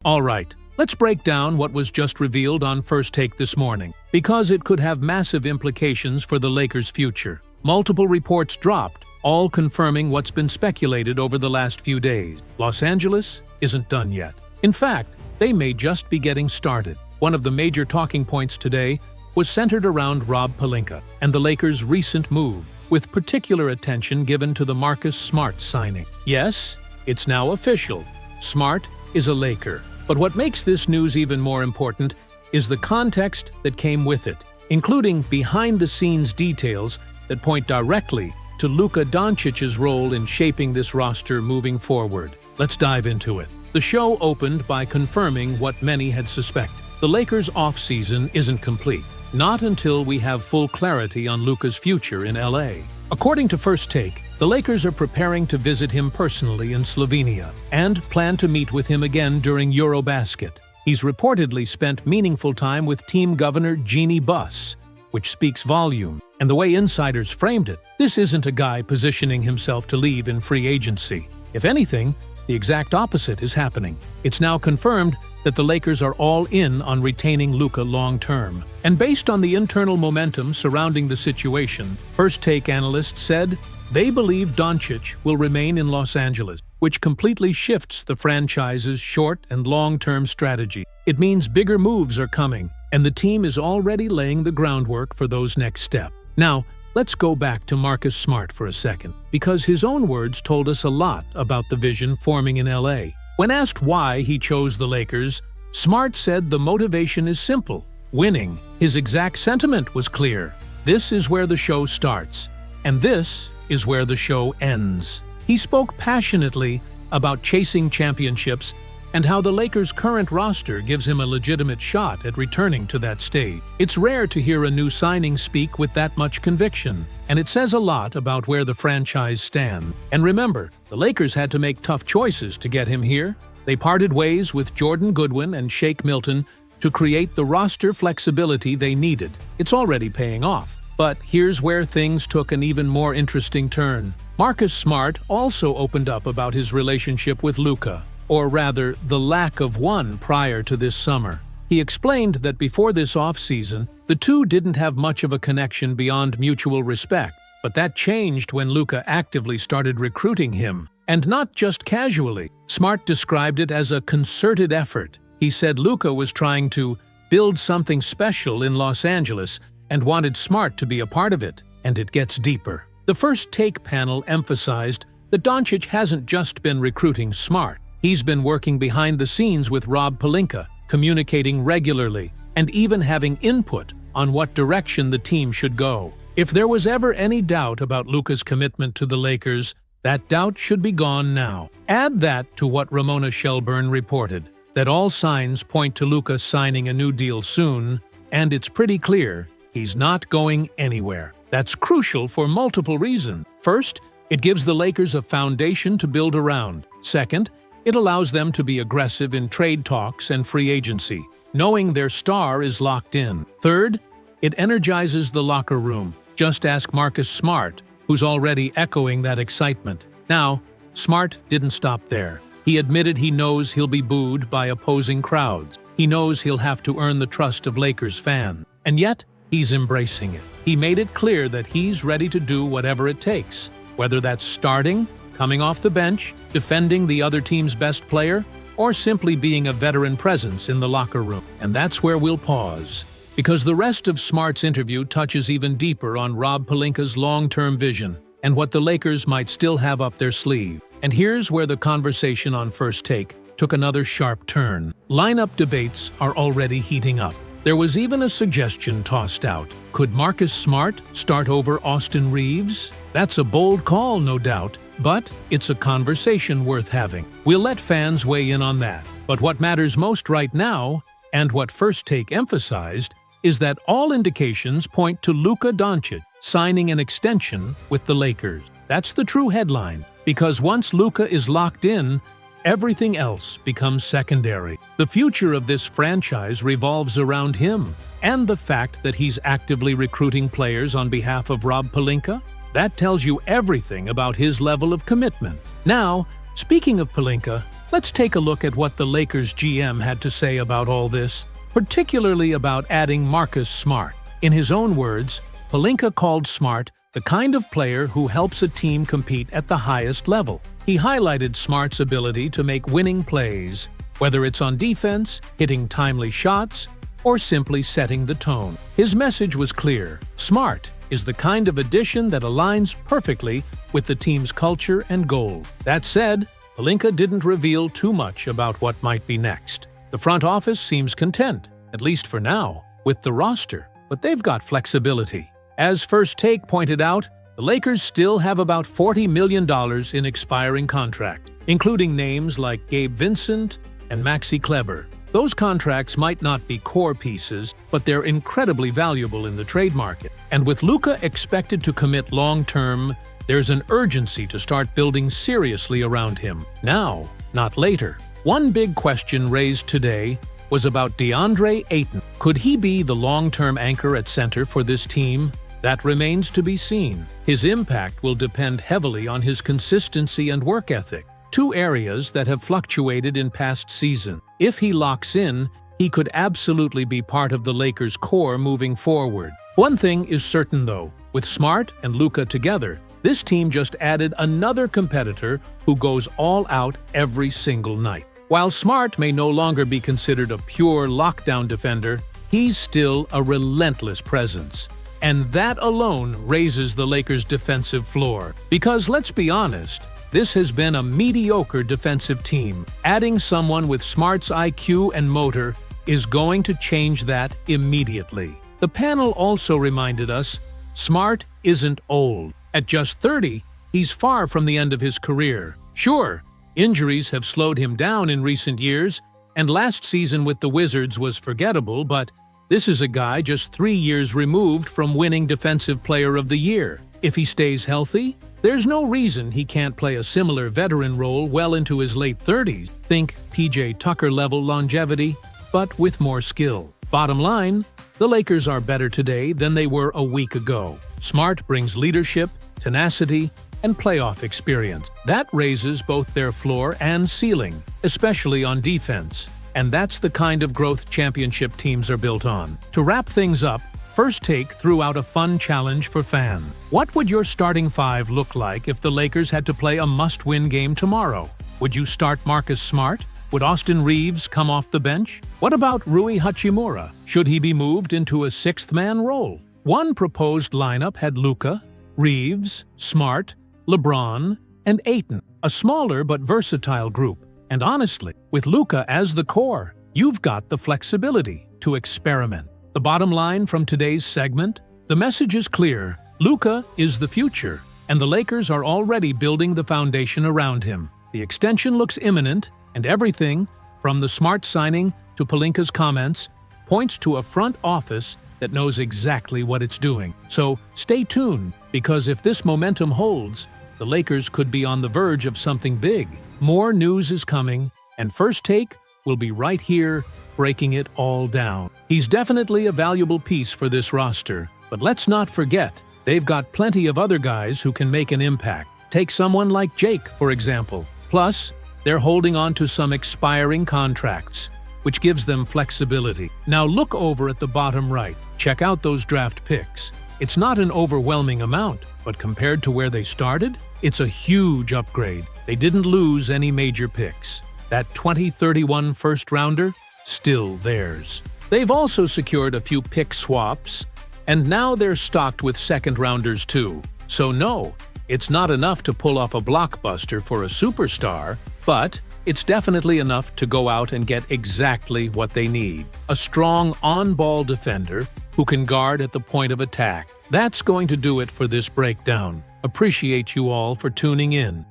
All right, let's break down what was just revealed on First Take this morning, because it could have massive implications for the Lakers' future. Multiple reports dropped, all confirming what's been speculated over the last few days. Los Angeles isn't done yet. In fact, they may just be getting started. One of the major talking points today was centered around Rob Pelinka and the Lakers' recent move, with particular attention given to the Marcus Smart signing. Yes, it's now official. Smart is a Laker. But what makes this news even more important is the context that came with it, including behind-the-scenes details that point directly to Luka Doncic's role in shaping this roster moving forward. Let's dive into it. The show opened by confirming what many had suspected. The Lakers' offseason isn't complete, not until we have full clarity on Luka's future in LA. According to First Take, the Lakers are preparing to visit him personally in Slovenia and plan to meet with him again during Eurobasket. He's reportedly spent meaningful time with team governor Jeannie Buss, which speaks volume. And the way insiders framed it, this isn't a guy positioning himself to leave in free agency. If anything, the exact opposite is happening. It's now confirmed that the Lakers are all in on retaining Luka long-term. And based on the internal momentum surrounding the situation, First Take analysts said they believe Doncic will remain in Los Angeles, which completely shifts the franchise's short and long-term strategy. It means bigger moves are coming, and the team is already laying the groundwork for those next steps. Now, let's go back to Marcus Smart for a second, because his own words told us a lot about the vision forming in LA. When asked why he chose the Lakers, Smart said the motivation is simple: winning. His exact sentiment was clear: this is where the show starts, and this is where the show ends. He spoke passionately about chasing championships and how the Lakers' current roster gives him a legitimate shot at returning to that stage. It's rare to hear a new signing speak with that much conviction, and it says a lot about where the franchise stands. And remember, the Lakers had to make tough choices to get him here. They parted ways with Jordan Goodwin and Shake Milton to create the roster flexibility they needed. It's already paying off. But here's where things took an even more interesting turn. Marcus Smart also opened up about his relationship with Luka, or rather, the lack of one prior to this summer. He explained that before this offseason, the two didn't have much of a connection beyond mutual respect, but that changed when Luka actively started recruiting him, and not just casually. Smart described it as a concerted effort. He said Luka was trying to build something special in Los Angeles and wanted Smart to be a part of it, and it gets deeper. The First Take panel emphasized that Doncic hasn't just been recruiting Smart. He's been working behind the scenes with Rob Pelinka, communicating regularly, and even having input on what direction the team should go. If there was ever any doubt about Luka's commitment to the Lakers, that doubt should be gone now. Add that to what Ramona Shelburne reported, that all signs point to Luka signing a new deal soon, and it's pretty clear he's not going anywhere. That's crucial for multiple reasons. First, it gives the Lakers a foundation to build around. Second, it allows them to be aggressive in trade talks and free agency, knowing their star is locked in. Third, it energizes the locker room. Just ask Marcus Smart, who's already echoing that excitement. Now, Smart didn't stop there. He admitted he knows he'll be booed by opposing crowds. He knows he'll have to earn the trust of Lakers fans. And yet, he's embracing it. He made it clear that he's ready to do whatever it takes, whether that's starting, coming off the bench, defending the other team's best player, or simply being a veteran presence in the locker room. And that's where we'll pause, because the rest of Smart's interview touches even deeper on Rob Pelinka's long-term vision and what the Lakers might still have up their sleeve. And here's where the conversation on First Take took another sharp turn. Lineup debates are already heating up. There was even a suggestion tossed out. Could Marcus Smart start over Austin Reeves? That's a bold call, no doubt, but it's a conversation worth having. We'll let fans weigh in on that. But what matters most right now, and what First Take emphasized, is that all indications point to Luka Doncic signing an extension with the Lakers. That's the true headline, because once Luka is locked in, everything else becomes secondary. The future of this franchise revolves around him, and the fact that he's actively recruiting players on behalf of Rob Pelinka, that tells you everything about his level of commitment. Now, speaking of Pelinka, let's take a look at what the Lakers GM had to say about all this, particularly about adding Marcus Smart. In his own words, Pelinka called Smart the kind of player who helps a team compete at the highest level. He highlighted Smart's ability to make winning plays, whether it's on defense, hitting timely shots, or simply setting the tone. His message was clear: Smart is the kind of addition that aligns perfectly with the team's culture and goal. That said, Pelinka didn't reveal too much about what might be next. The front office seems content, at least for now, with the roster, but they've got flexibility. As First Take pointed out, the Lakers still have about $40 million in expiring contracts, including names like Gabe Vincent and Maxi Kleber. Those contracts might not be core pieces, but they're incredibly valuable in the trade market. And with Luka expected to commit long-term, there's an urgency to start building seriously around him. Now, not later. One big question raised today was about DeAndre Ayton. Could he be the long-term anchor at center for this team? That remains to be seen. His impact will depend heavily on his consistency and work ethic, two areas that have fluctuated in past seasons. If he locks in, he could absolutely be part of the Lakers' core moving forward. One thing is certain though, with Smart and Luka together, this team just added another competitor who goes all out every single night. While Smart may no longer be considered a pure lockdown defender, he's still a relentless presence. And that alone raises the Lakers' defensive floor. Because let's be honest, this has been a mediocre defensive team. Adding someone with Smart's IQ and motor is going to change that immediately. The panel also reminded us, Smart isn't old. At just 30, he's far from the end of his career. Sure, injuries have slowed him down in recent years, and last season with the Wizards was forgettable, but this is a guy just 3 years removed from winning Defensive Player of the Year. If he stays healthy, there's no reason he can't play a similar veteran role well into his late 30s. Think PJ Tucker-level longevity, but with more skill. Bottom line, the Lakers are better today than they were a week ago. Smart brings leadership, tenacity, and playoff experience. That raises both their floor and ceiling, especially on defense. And that's the kind of growth championship teams are built on. To wrap things up, First Take threw out a fun challenge for fans. What would your starting five look like if the Lakers had to play a must-win game tomorrow? Would you start Marcus Smart? Would Austin Reeves come off the bench? What about Rui Hachimura? Should he be moved into a sixth-man role? One proposed lineup had Luka, Reeves, Smart, LeBron, and Ayton, a smaller but versatile group. And honestly, with Luka as the core, you've got the flexibility to experiment. The bottom line from today's segment? The message is clear. Luka is the future, and the Lakers are already building the foundation around him. The extension looks imminent, and everything, from the Smart signing to Pelinka's comments, points to a front office that knows exactly what it's doing. So stay tuned, because if this momentum holds, the Lakers could be on the verge of something big. More news is coming, and First Take will be right here, breaking it all down. He's definitely a valuable piece for this roster, but let's not forget, they've got plenty of other guys who can make an impact. Take someone like Jake, for example. Plus, they're holding on to some expiring contracts, which gives them flexibility. Now look over at the bottom right. Check out those draft picks. It's not an overwhelming amount, but compared to where they started, it's a huge upgrade. They didn't lose any major picks. That 2031 first-rounder, still theirs. They've also secured a few pick swaps, and now they're stocked with second-rounders too. So no, it's not enough to pull off a blockbuster for a superstar, but it's definitely enough to go out and get exactly what they need. A strong on-ball defender who can guard at the point of attack. That's going to do it for this breakdown. Appreciate you all for tuning in.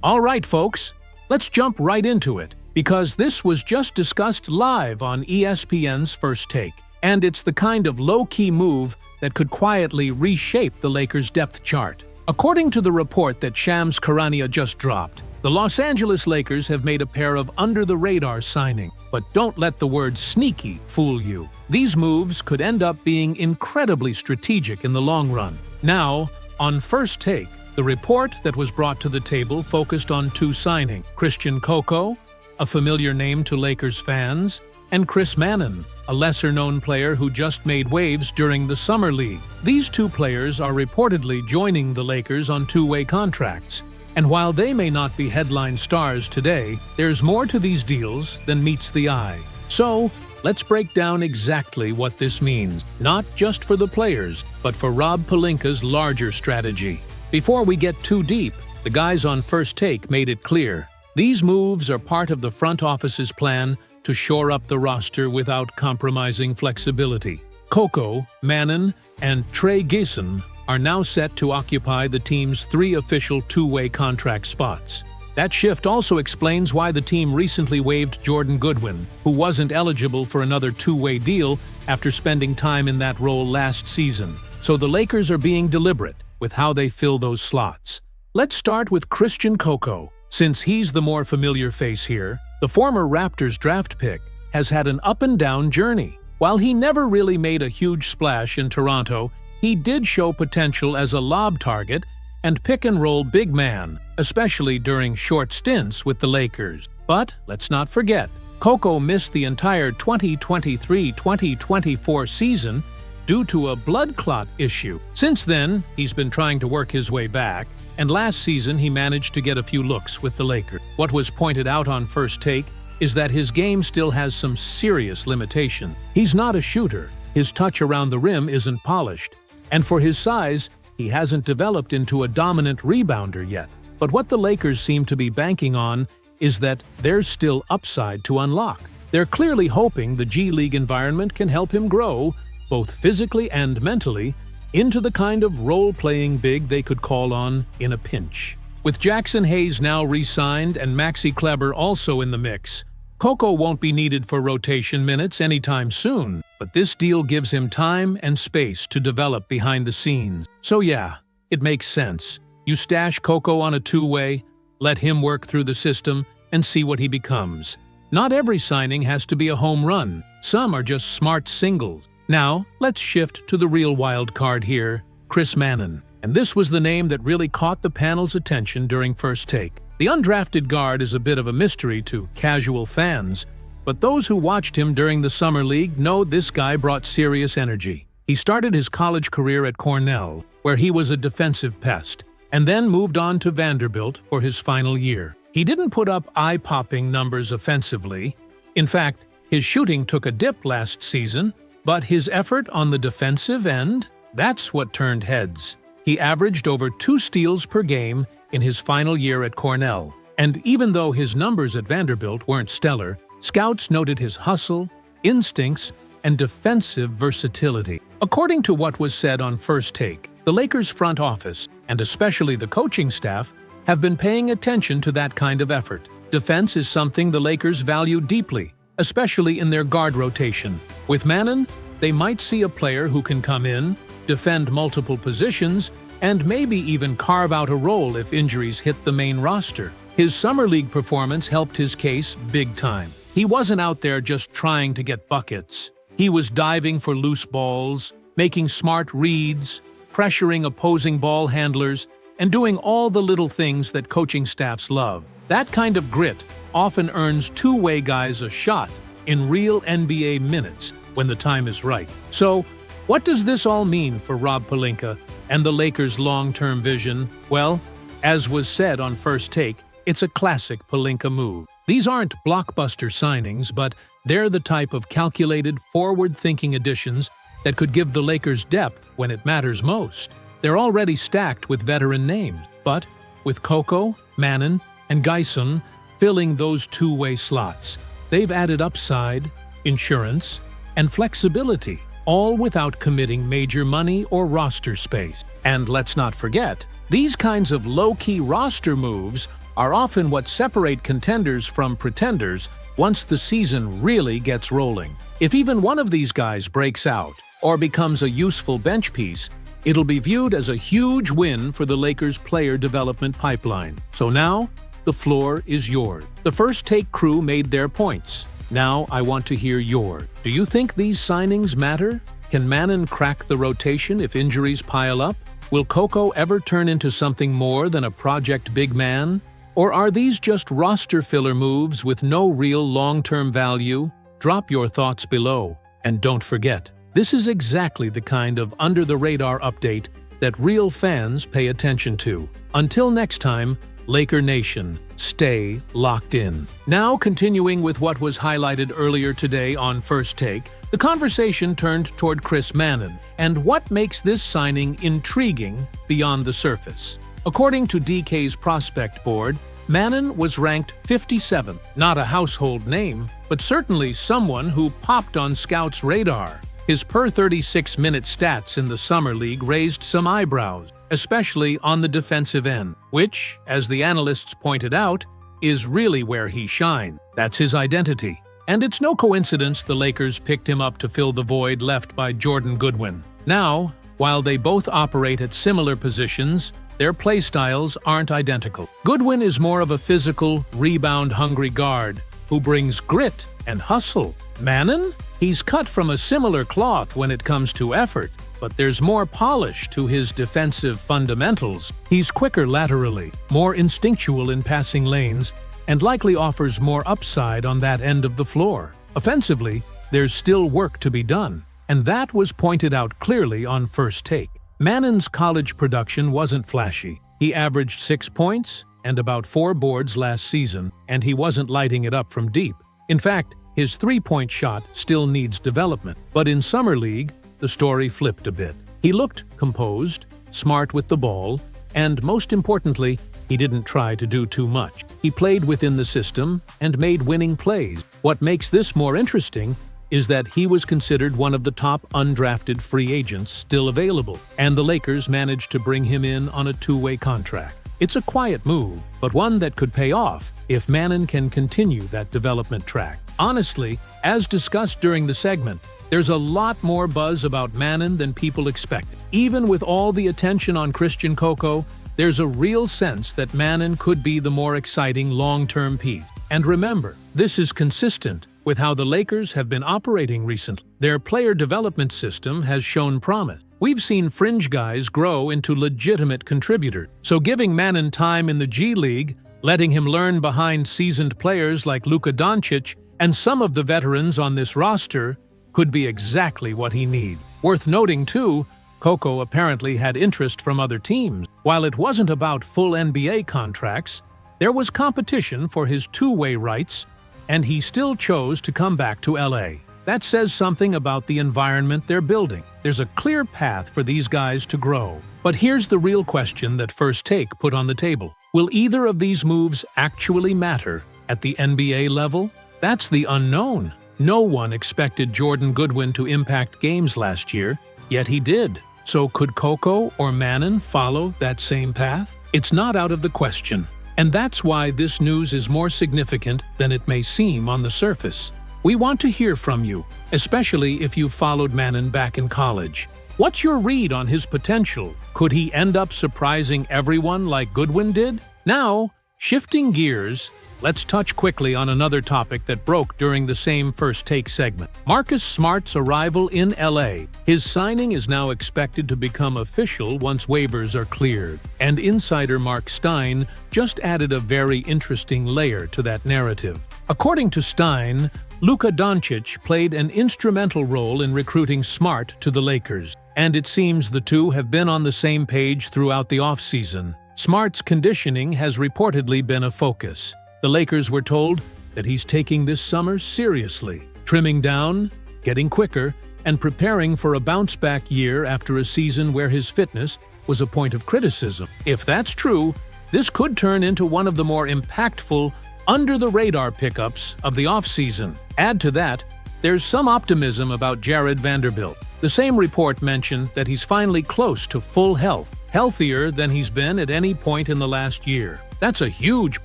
All right, folks, let's jump right into it, because this was just discussed live on ESPN's First Take, and it's the kind of low-key move that could quietly reshape the Lakers' depth chart. According to the report that Shams Charania just dropped, the Los Angeles Lakers have made a pair of under-the-radar signings. But don't let the word sneaky fool you. These moves could end up being incredibly strategic in the long run. Now, on First Take, the report that was brought to the table focused on two signings: Christian Coco, a familiar name to Lakers fans, and Chris Mannon, a lesser-known player who just made waves during the Summer League. These two players are reportedly joining the Lakers on two-way contracts. And while they may not be headline stars today, there's more to these deals than meets the eye. So, let's break down exactly what this means, not just for the players, but for Rob Pelinka's larger strategy. Before we get too deep, the guys on First Take made it clear. These moves are part of the front office's plan to shore up the roster without compromising flexibility. Coco, Mannon, and Trey Gison are now set to occupy the team's 3 official two-way contract spots. That shift also explains why the team recently waived Jordan Goodwin, who wasn't eligible for another two-way deal after spending time in that role last season. So the Lakers are being deliberate with how they fill those slots. Let's start with Christian Coco. Since he's the more familiar face here, the former Raptors draft pick has had an up-and-down journey. While he never really made a huge splash in Toronto, he did show potential as a lob target and pick-and-roll big man, especially during short stints with the Lakers. But let's not forget, Coco missed the entire 2023-2024 season due to a blood clot issue. Since then, he's been trying to work his way back, and last season he managed to get a few looks with the Lakers. What was pointed out on First Take is that his game still has some serious limitations. He's not a shooter, his touch around the rim isn't polished, and for his size, he hasn't developed into a dominant rebounder yet. But what the Lakers seem to be banking on is that there's still upside to unlock. They're clearly hoping the G League environment can help him grow, both physically and mentally, into the kind of role-playing big they could call on in a pinch. With Jackson Hayes now re-signed and Maxi Kleber also in the mix, Coco won't be needed for rotation minutes anytime soon, but this deal gives him time and space to develop behind the scenes. So yeah, it makes sense. You stash Coco on a two-way, let him work through the system, and see what he becomes. Not every signing has to be a home run. Some are just smart singles. Now, let's shift to the real wild card here, Chris Mannon. And this was the name that really caught the panel's attention during First Take. The undrafted guard is a bit of a mystery to casual fans, but those who watched him during the Summer League know this guy brought serious energy. He started his college career at Cornell, where he was a defensive pest, and then moved on to Vanderbilt for his final year. He didn't put up eye-popping numbers offensively. In fact, his shooting took a dip last season, but his effort on the defensive end, that's what turned heads. He averaged over 2 steals per game in his final year at Cornell. And even though his numbers at Vanderbilt weren't stellar, scouts noted his hustle, instincts, and defensive versatility. According to what was said on First Take, the Lakers front office, and especially the coaching staff, have been paying attention to that kind of effort. Defense is something the Lakers value deeply, especially in their guard rotation. With Mannon, they might see a player who can come in, defend multiple positions, and maybe even carve out a role if injuries hit the main roster. His Summer League performance helped his case big time. He wasn't out there just trying to get buckets. He was diving for loose balls, making smart reads, pressuring opposing ball handlers, and doing all the little things that coaching staffs love. That kind of grit often earns two-way guys a shot in real NBA minutes when the time is right. So, what does this all mean for Rob Pelinka and the Lakers' long-term vision? Well, as was said on First Take, it's a classic Pelinka move. These aren't blockbuster signings, but they're the type of calculated, forward-thinking additions that could give the Lakers depth when it matters most. They're already stacked with veteran names, but with Coco, Mannon, and Geisson filling those two-way slots, they've added upside, insurance, and flexibility, all without committing major money or roster space. And let's not forget, these kinds of low-key roster moves are often what separate contenders from pretenders once the season really gets rolling. If even one of these guys breaks out or becomes a useful bench piece, it'll be viewed as a huge win for the Lakers' player development pipeline. So now, the floor is yours. The First Take crew made their points. Now I want to hear yours. Do you think these signings matter? Can Mannon crack the rotation if injuries pile up? Will Coco ever turn into something more than a project big man? Or are these just roster filler moves with no real long-term value? Drop your thoughts below. And don't forget, this is exactly the kind of under-the-radar update that real fans pay attention to. Until next time, Laker Nation, stay locked in. Now, continuing with what was highlighted earlier today on First Take, the conversation turned toward Chris Mannon and what makes this signing intriguing beyond the surface. According to DK's prospect board, Mannon was ranked 57th, not a household name, but certainly someone who popped on scouts' radar. His per-36-minute stats in the Summer League raised some eyebrows, especially on the defensive end, which, as the analysts pointed out, is really where he shines. That's his identity. And it's no coincidence the Lakers picked him up to fill the void left by Jordan Goodwin. Now, while they both operate at similar positions, their play styles aren't identical. Goodwin is more of a physical, rebound-hungry guard who brings grit and hustle, Manon? He's cut from a similar cloth when it comes to effort, but there's more polish to his defensive fundamentals. He's quicker laterally, more instinctual in passing lanes, and likely offers more upside on that end of the floor. Offensively, there's still work to be done, and that was pointed out clearly on First Take. Manon's college production wasn't flashy. He averaged 6 points and about 4 boards last season, and he wasn't lighting it up from deep. In fact, his three-point shot still needs development. But in Summer League, the story flipped a bit. He looked composed, smart with the ball, and most importantly, he didn't try to do too much. He played within the system and made winning plays. What makes this more interesting is that he was considered one of the top undrafted free agents still available, and the Lakers managed to bring him in on a two-way contract. It's a quiet move, but one that could pay off if Manon can continue that development track. Honestly, as discussed during the segment, there's a lot more buzz about Manon than people expect. Even with all the attention on Christian Coco, there's a real sense that Manon could be the more exciting long-term piece. And remember, this is consistent with how the Lakers have been operating recently. Their player development system has shown promise. We've seen fringe guys grow into legitimate contributors. So giving Manon time in the G League, letting him learn behind seasoned players like Luka Doncic and some of the veterans on this roster could be exactly what he needs. Worth noting, too, Coco apparently had interest from other teams. While it wasn't about full NBA contracts, there was competition for his two-way rights, and he still chose to come back to LA. That says something about the environment they're building. There's a clear path for these guys to grow. But here's the real question that First Take put on the table. Will either of these moves actually matter at the NBA level? That's the unknown. No one expected Jordan Goodwin to impact games last year, yet he did. So could Coco or Manon follow that same path? It's not out of the question. And that's why this news is more significant than it may seem on the surface. We want to hear from you, especially if you followed Manon back in college. What's your read on his potential? Could he end up surprising everyone like Goodwin did? Now, shifting gears, let's touch quickly on another topic that broke during the same First Take segment. Marcus Smart's arrival in LA. His signing is now expected to become official once waivers are cleared. And insider Mark Stein just added a very interesting layer to that narrative. According to Stein, Luka Doncic played an instrumental role in recruiting Smart to the Lakers, and it seems the two have been on the same page throughout the offseason. Smart's conditioning has reportedly been a focus. The Lakers were told that he's taking this summer seriously, trimming down, getting quicker, and preparing for a bounce-back year after a season where his fitness was a point of criticism. If that's true, this could turn into one of the more impactful, under-the-radar pickups of the offseason. Add to that, there's some optimism about Jared Vanderbilt. The same report mentioned that he's finally close to full health, healthier than he's been at any point in the last year. That's a huge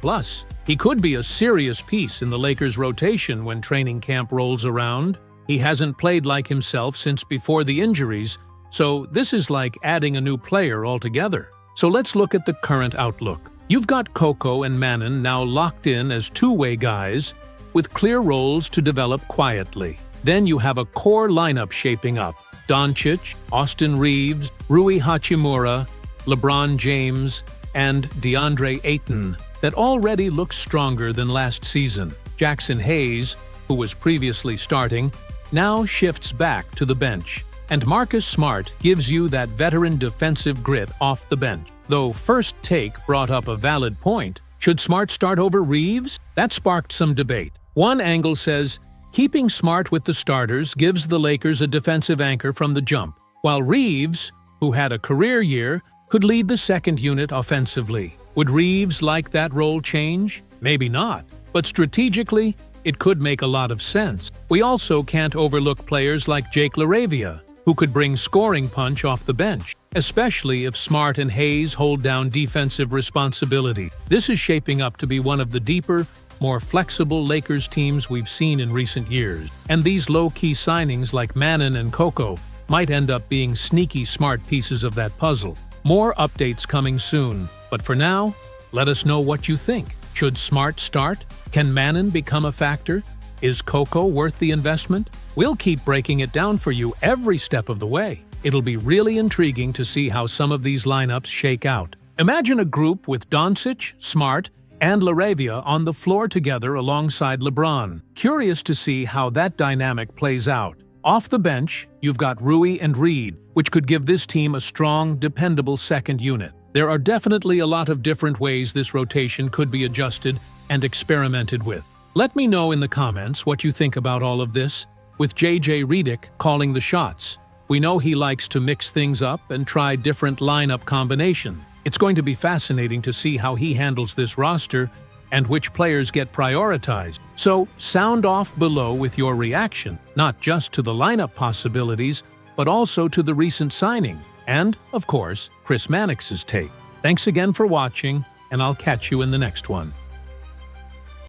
plus. He could be a serious piece in the Lakers' rotation when training camp rolls around. He hasn't played like himself since before the injuries, so this is like adding a new player altogether. So let's look at the current outlook. You've got Coco and Manon now locked in as two-way guys with clear roles to develop quietly. Then you have a core lineup shaping up. Doncic, Austin Reeves, Rui Hachimura, LeBron James, and DeAndre Ayton that already looks stronger than last season. Jackson Hayes, who was previously starting, now shifts back to the bench. And Marcus Smart gives you that veteran defensive grit off the bench. Though First Take brought up a valid point, should Smart start over Reeves? That sparked some debate. One angle says, keeping Smart with the starters gives the Lakers a defensive anchor from the jump, while Reeves, who had a career year, could lead the second unit offensively. Would Reeves like that role change? Maybe not, but strategically, it could make a lot of sense. We also can't overlook players like Jake LaRavia, who could bring scoring punch off the bench, especially if Smart and Hayes hold down defensive responsibility. This is shaping up to be one of the deeper, more flexible Lakers teams we've seen in recent years. And these low-key signings like Manon and Coco might end up being sneaky Smart pieces of that puzzle. More updates coming soon, but for now, let us know what you think. Should Smart start? Can Manon become a factor? Is Coco worth the investment? We'll keep breaking it down for you every step of the way. It'll be really intriguing to see how some of these lineups shake out. Imagine a group with Doncic, Smart, and LaRavia on the floor together alongside LeBron. Curious to see how that dynamic plays out. Off the bench, you've got Rui and Reed, which could give this team a strong, dependable second unit. There are definitely a lot of different ways this rotation could be adjusted and experimented with. Let me know in the comments what you think about all of this, with JJ Redick calling the shots. We know he likes to mix things up and try different lineup combinations. It's going to be fascinating to see how he handles this roster and which players get prioritized. So sound off below with your reaction, not just to the lineup possibilities, but also to the recent signing, and, of course, Chris Mannix's take. Thanks again for watching, and I'll catch you in the next one.